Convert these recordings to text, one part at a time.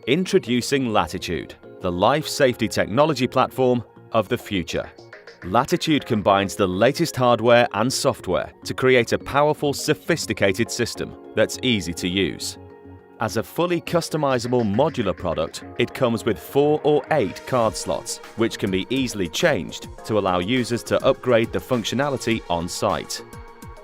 Introducing Latitude, the life safety technology platform of the future. Latitude combines the latest hardware and software to create a powerful, sophisticated system that's easy to use. As a fully customizable modular product, it comes with 4 or 8 card slots, which can be easily changed to allow users to upgrade the functionality on site.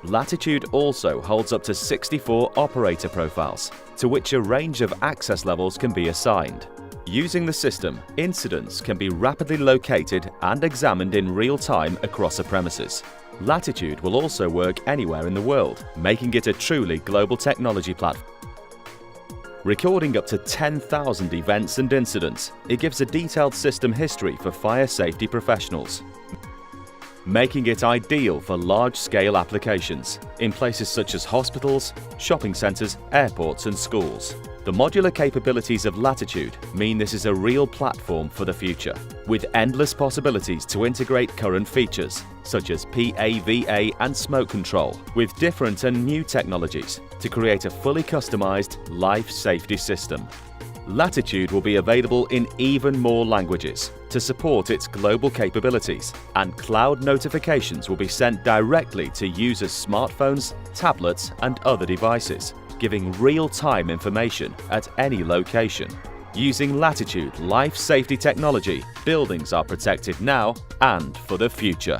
Latitude also holds up to 64 operator profiles, to which a range of access levels can be assigned. Using the system, incidents can be rapidly located and examined in real time across a premises. Latitude will also work anywhere in the world, making it a truly global technology platform. Recording up to 10,000 events and incidents, it gives a detailed system history for fire safety professionals, making it ideal for large-scale applications in places such as hospitals, shopping centres, airports and schools. The modular capabilities of Latitude mean this is a real platform for the future, with endless possibilities to integrate current features, such as PAVA and smoke control, with different and new technologies to create a fully customized life safety system. Latitude will be available in even more languages to support its global capabilities, and cloud notifications will be sent directly to users' smartphones, tablets and other devices, giving real-time information at any location. Using Latitude life safety technology, buildings are protected now and for the future.